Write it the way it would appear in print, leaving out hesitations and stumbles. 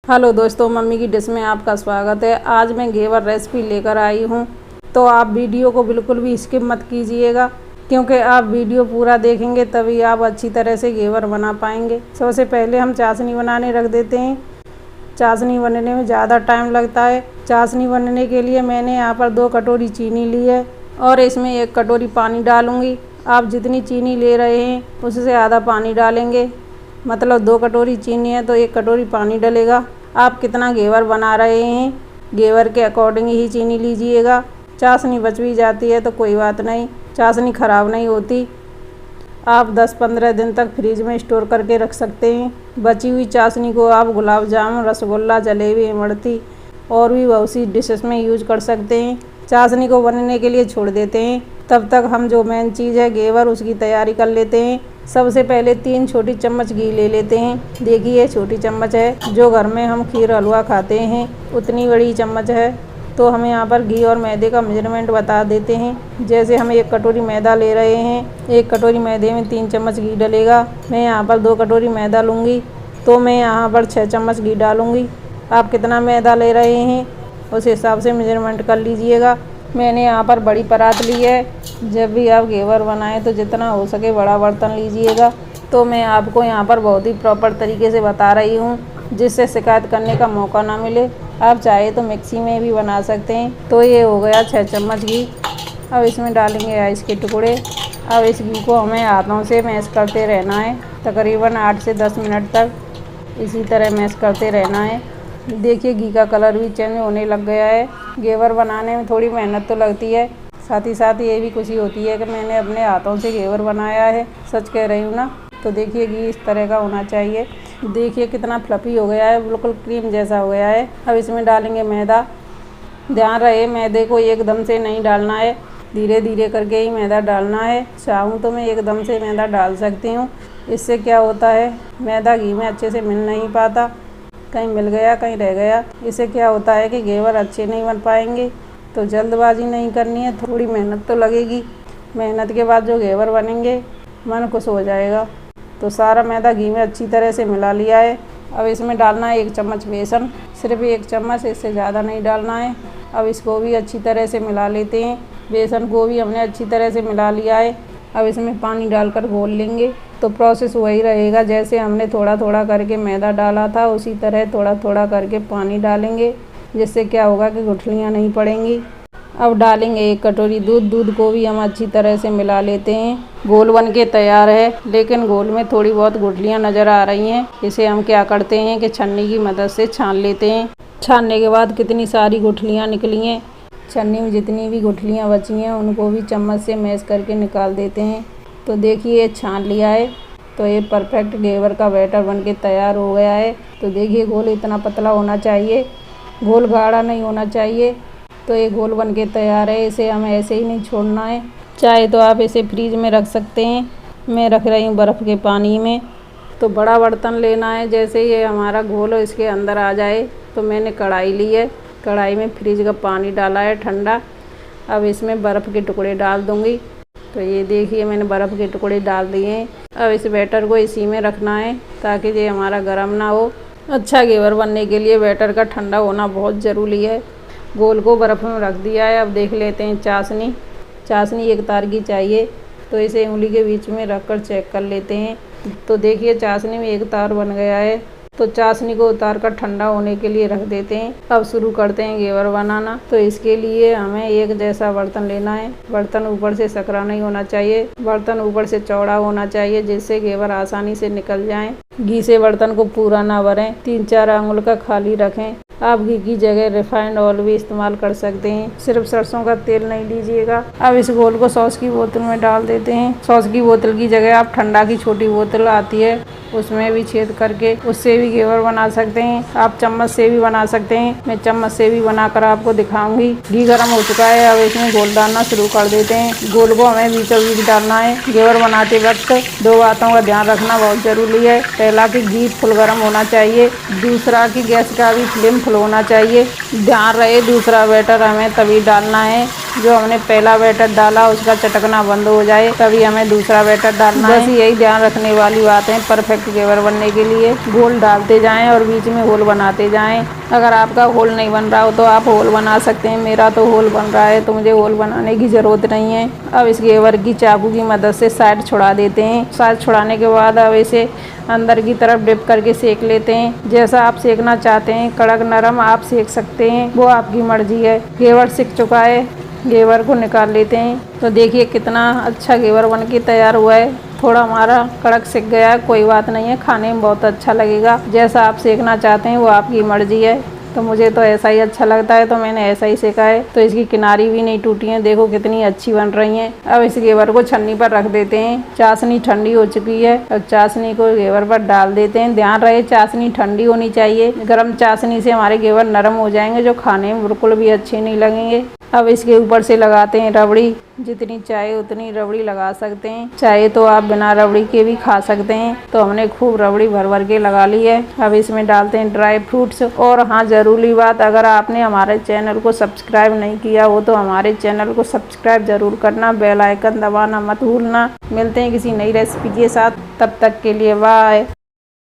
Hello दोस्तों, mummy की dish में आपका स्वागत है। आज मैं घेवर रेसिपी लेकर आई हूँ, तो आप वीडियो को बिल्कुल भी स्किप मत कीजिएगा, क्योंकि आप वीडियो पूरा देखेंगे तभी आप अच्छी तरह से घेवर बना पाएंगे। सबसे पहले हम चाशनी बनाने रख देते हैं। चाशनी बनने में ज़्यादा टाइम लगता है। चाशनी बनने के लिए मैंने यहाँ पर 2 कटोरी चीनी ली है और इसमें 1 कटोरी पानी डालूँगी। आप जितनी चीनी ले रहे हैं उससे आधा पानी डालेंगे, मतलब 2 कटोरी चीनी है तो 1 कटोरी पानी डलेगा। आप कितना घेवर बना रहे हैं, घेवर के अकॉर्डिंग ही चीनी लीजिएगा। चाशनी बच भी जाती है तो कोई बात नहीं, चाशनी ख़राब नहीं होती। आप 10-15 दिन तक फ्रिज में स्टोर करके रख सकते हैं। बची हुई चाशनी को आप गुलाब जामुन, रसगुल्ला, जलेबी, इमरती और भी बहुत सी डिशेस में यूज कर सकते हैं। चाशनी को बनने के लिए छोड़ देते हैं। तब तक हम जो मेन चीज़ है घेवर, उसकी तैयारी कर लेते हैं। सबसे पहले 3 छोटी चम्मच घी ले लेते हैं। देखिए छोटी चम्मच है, जो घर में हम खीर हलवा खाते हैं उतनी बड़ी चम्मच है। तो हमें यहाँ पर घी और मैदे का मेजरमेंट बता देते हैं। जैसे हम 1 कटोरी मैदा ले रहे हैं, 1 कटोरी मैदे में 3 चम्मच घी डलेगा। मैं यहाँ पर 2 कटोरी मैदा लूँगी तो मैं यहाँ पर 6 चम्मच घी डालूँगी। आप कितना मैदा ले रहे हैं उस हिसाब से मेजरमेंट कर लीजिएगा। मैंने यहाँ पर बड़ी परात ली है। जब भी आप घेवर बनाएं तो जितना हो सके बड़ा बर्तन लीजिएगा। तो मैं आपको यहाँ पर बहुत ही प्रॉपर तरीके से बता रही हूँ, जिससे शिकायत करने का मौका ना मिले। आप चाहे तो मिक्सी में भी बना सकते हैं। तो ये हो गया 6 चम्मच घी। अब इसमें डालेंगे आइस के टुकड़े। अब इस घी को हमें हाथों से मैश करते रहना है, तकरीबन 8 से 10 मिनट तक इसी तरह मैश करते रहना है। देखिए घी का कलर भी चेंज होने लग गया है। घेवर बनाने में थोड़ी मेहनत तो लगती है, साथ ही साथ ये भी खुशी होती है कि मैंने अपने हाथों से घेवर बनाया है। सच कह रही हूँ ना। तो देखिए घी इस तरह का होना चाहिए। देखिए कितना फ्लफी हो गया है, बिल्कुल क्रीम जैसा हो गया है। अब इसमें डालेंगे मैदा। ध्यान रहे मैदे को एकदम से नहीं डालना है, धीरे धीरे करके ही मैदा डालना है। चाहूँ तो मैं एकदम से मैदा डाल सकती हूँ। इससे क्या होता है, मैदा घी में अच्छे से मिल नहीं पाता, कहीं मिल गया कहीं रह गया। इससे क्या होता है कि घेवर अच्छे नहीं बन पाएंगे। तो जल्दबाजी नहीं करनी है, थोड़ी मेहनत तो लगेगी। मेहनत के बाद जो घेवर बनेंगे मन खुश हो जाएगा। तो सारा मैदा घी में अच्छी तरह से मिला लिया है। अब इसमें डालना है 1 चम्मच बेसन, सिर्फ 1 चम्मच, इससे ज़्यादा नहीं डालना है। अब इसको भी अच्छी तरह से मिला लेते हैं। बेसन को भी हमने अच्छी तरह से मिला लिया है। अब इसमें पानी डालकर घोल लेंगे। तो प्रोसेस वही रहेगा, जैसे हमने थोड़ा थोड़ा करके मैदा डाला था उसी तरह थोड़ा थोड़ा करके पानी डालेंगे, जिससे क्या होगा कि गुठलियाँ नहीं पड़ेंगी। अब डालेंगे 1 कटोरी दूध। दूध को भी हम अच्छी तरह से मिला लेते हैं। घोल बन के तैयार है, लेकिन घोल में थोड़ी बहुत गुठलियाँ नज़र आ रही हैं। इसे हम क्या करते हैं कि छन्नी की मदद से छान लेते हैं। छानने के बाद कितनी सारी गुठलियाँ निकली हैं, छन्नी में जितनी भी गुठलियाँ बची हैं उनको भी चम्मच से मैश करके निकाल देते हैं। तो देखिए छान लिया है। तो ये परफेक्ट घेवर का बैटर बन के तैयार हो गया है। तो देखिए घोल इतना पतला होना चाहिए, घोल गाढ़ा नहीं होना चाहिए। तो ये घोल बन के तैयार है। इसे हमें ऐसे ही नहीं छोड़ना है, चाहे तो आप इसे फ्रीज में रख सकते हैं। मैं रख रही हूँ बर्फ़ के पानी में। तो बड़ा बर्तन लेना है, जैसे ये हमारा घोल इसके अंदर आ जाए। तो मैंने कढ़ाई ली है, कढ़ाई में फ्रिज का पानी डाला है ठंडा। अब इसमें बर्फ़ के टुकड़े डाल दूँगी। तो ये देखिए मैंने बर्फ़ के टुकड़े डाल दिए हैं। अब इस बैटर को इसी में रखना है ताकि ये हमारा गर्म ना हो। अच्छा घेवर बनने के लिए बैटर का ठंडा होना बहुत ज़रूरी है। घोल को बर्फ़ में रख दिया है। अब देख लेते हैं चाशनी। चाशनी 1 तार की चाहिए, तो इसे उंगली के बीच में रखकर चेक कर लेते हैं। तो देखिए चाशनी में 1 तार बन गया है। तो चाशनी को उतार कर ठंडा होने के लिए रख देते हैं। अब शुरू करते हैं घेवर बनाना। तो इसके लिए हमें एक जैसा बर्तन लेना है। बर्तन ऊपर से सकरा नहीं होना चाहिए, बर्तन ऊपर से चौड़ा होना चाहिए, जिससे घेवर आसानी से निकल जाएं। घी से बर्तन को पूरा ना भरें, 3-4 आंगुल का खाली रखें। आप घी की जगह रिफाइंड ऑयल भी इस्तेमाल कर सकते हैं, सिर्फ सरसों का तेल नहीं लीजिएगा। अब इस घोल को सॉस की बोतल में डाल देते हैं। सॉस की बोतल की जगह आप ठंडा की छोटी बोतल आती है उसमें भी छेद करके उससे भी घेवर बना सकते हैं। आप चम्मच से भी बना सकते हैं, मैं चम्मच से भी बनाकर आपको दिखाऊंगी। घी गर्म हो चुका है, अब इसमें घोल डालना शुरू कर देते हैं। घोल को हमें बीचों बीच डालना है। घेवर बनाते वक्त 2 बातों का ध्यान रखना बहुत ज़रूरी है। पहला कि घी फुल गर्म होना चाहिए, दूसरा कि गैस का भी फ्लेम फुल होना चाहिए। ध्यान रहे दूसरा बैटर हमें तभी डालना है जो हमने पहला बैटर डाला उसका चटकना बंद हो जाए, तभी हमें दूसरा बैटर डालना है। बस यही ध्यान रखने वाली बात है परफेक्ट घेवर बनने के लिए। घोल डालते जाएं और बीच में होल बनाते जाएं। अगर आपका होल नहीं बन रहा हो तो आप होल बना सकते हैं। मेरा तो होल बन रहा है तो मुझे होल बनाने की ज़रूरत नहीं है। अब इस घेवर की चाकू की मदद से साइड छुड़ा देते हैं। साइड छुड़ाने के बाद अब इसे अंदर की तरफ डिप करके सेक लेते हैं। जैसा आप सेकना चाहते हैं, कड़क नरम आप सेक सकते हैं, वो आपकी मर्जी है। घेवर सिक चुका है, घेवर को निकाल लेते हैं। तो देखिए कितना अच्छा घेवर बन के तैयार हुआ है। थोड़ा हमारा कड़क सिक गया है, कोई बात नहीं है, खाने में बहुत अच्छा लगेगा। जैसा आप सेकना चाहते हैं वो आपकी मर्जी है। तो मुझे तो ऐसा ही अच्छा लगता है तो मैंने ऐसा ही सेका है। तो इसकी किनारी भी नहीं टूटी है, देखो कितनी अच्छी बन रही हैं। अब इस घेवर को छन्नी पर रख देते हैं। चाशनी ठंडी हो चुकी है, अब चाशनी को घेवर पर डाल देते हैं। ध्यान रहे चाशनी ठंडी होनी चाहिए, गर्म चाशनी से हमारे घेवर नरम हो जाएंगे जो खाने में बिल्कुल भी अच्छे नहीं लगेंगे। अब इसके ऊपर से लगाते हैं रबड़ी। जितनी चाहे उतनी रबड़ी लगा सकते हैं, चाहे तो आप बिना रबड़ी के भी खा सकते हैं। तो हमने खूब रबड़ी भर भर के लगा ली है। अब इसमें डालते हैं ड्राई फ्रूट्स। और हाँ, ज़रूरी बात, अगर आपने हमारे चैनल को सब्सक्राइब नहीं किया हो तो हमारे चैनल को सब्सक्राइब ज़रूर करना, बेल आइकन दबाना मत भूलना। मिलते हैं किसी नई रेसिपी के साथ, तब तक के लिए बाय।